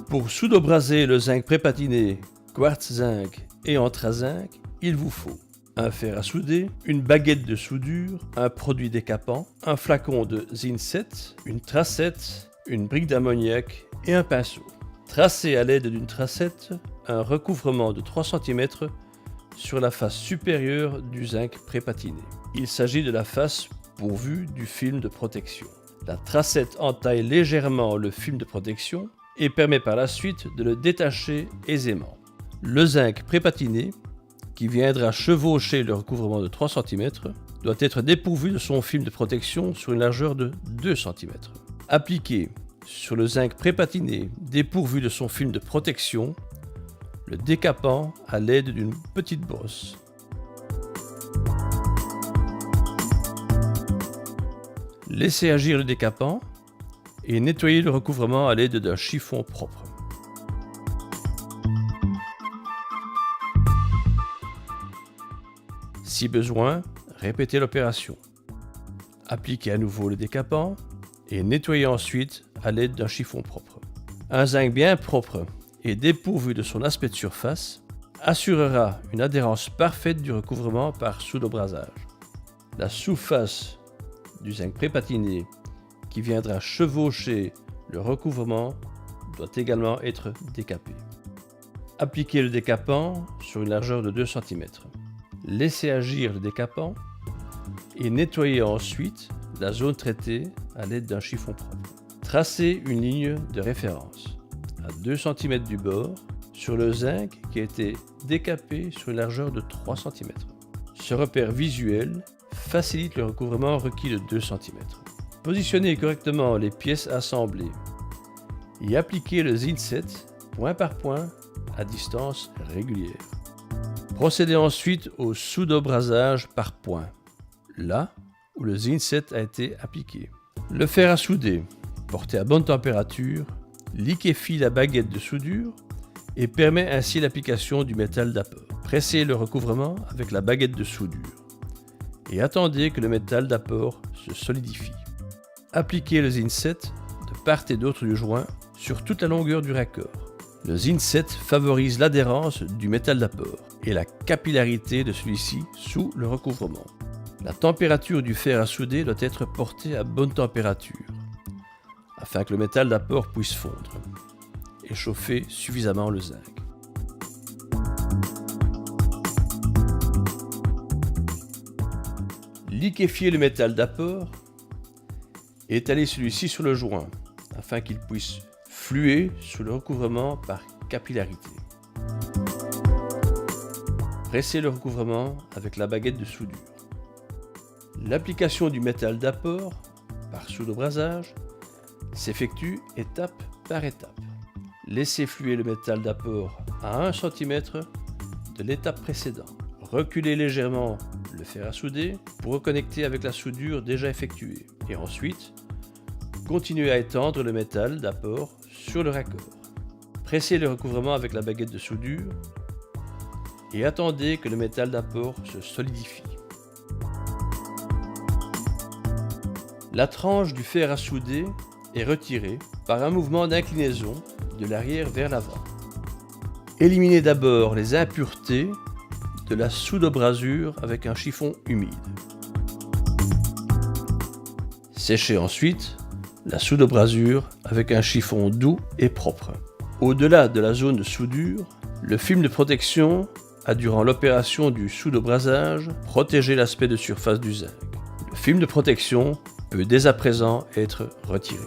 Pour pseudo-braser le zinc prépatiné, quartz zinc et anthrazinc, il vous faut un fer à souder, une baguette de soudure, un produit décapant, un flacon de zincette, une tracette, une brique d'ammoniac et un pinceau. Tracez à l'aide d'une tracette un recouvrement de 3 cm sur la face supérieure du zinc prépatiné. Il s'agit de la face pourvue du film de protection. La tracette entaille légèrement le film de protection et permet par la suite de le détacher aisément. Le zinc prépatiné, qui viendra chevaucher le recouvrement de 3 cm, doit être dépourvu de son film de protection sur une largeur de 2 cm. Appliquez sur le zinc prépatiné dépourvu de son film de protection le décapant à l'aide d'une petite brosse. Laissez agir le décapant et nettoyez le recouvrement à l'aide d'un chiffon propre. Si besoin, répétez l'opération. Appliquez à nouveau le décapant et nettoyez ensuite à l'aide d'un chiffon propre. Un zinc bien propre et dépourvu de son aspect de surface assurera une adhérence parfaite du recouvrement par pseudo-brasage. La sous-face du zinc prépatiné qui viendra chevaucher le recouvrement doit également être décapée. Appliquez le décapant sur une largeur de 2 cm. Laissez agir le décapant et nettoyez ensuite la zone traitée à l'aide d'un chiffon propre. Tracez une ligne de référence à 2 cm du bord sur le zinc qui a été décapé sur une largeur de 3 cm. Ce repère visuel facilite le recouvrement requis de 2 cm. Positionnez correctement les pièces assemblées et appliquez le zincette point par point à distance régulière. Procédez ensuite au pseudo-brasage par point, là où le zincette a été appliqué. Le fer à souder, porté à bonne température, liquéfie la baguette de soudure et permet ainsi l'application du métal d'apport. Pressez le recouvrement avec la baguette de soudure et attendez que le métal d'apport se solidifie. Appliquez le zincette de part et d'autre du joint sur toute la longueur du raccord. Le zincette favorise l'adhérence du métal d'apport et la capillarité de celui-ci sous le recouvrement. La température du fer à souder doit être portée à bonne température afin que le métal d'apport puisse fondre et chauffer suffisamment le zinc. Liquéfiez le métal d'apport et étalez celui-ci sur le joint afin qu'il puisse fluer sous le recouvrement par capillarité. Pressez le recouvrement avec la baguette de soudure. L'application du métal d'apport par pseudo-brasage s'effectue étape par étape. Laissez fluer le métal d'apport à 1 cm de l'étape précédente. Reculez légèrement le fer à souder pour reconnecter avec la soudure déjà effectuée. Et ensuite, continuez à étendre le métal d'apport sur le raccord. Pressez le recouvrement avec la baguette de soudure et attendez que le métal d'apport se solidifie. La tranche du fer à souder est retirée par un mouvement d'inclinaison de l'arrière vers l'avant. Éliminez d'abord les impuretés de la pseudo-brasure avec un chiffon humide. Séchez ensuite la pseudo-brasure avec un chiffon doux et propre. Au-delà de la zone de soudure, le film de protection a durant l'opération du pseudo-brasage protégé l'aspect de surface du zinc. Le film de protection peut dès à présent être retiré.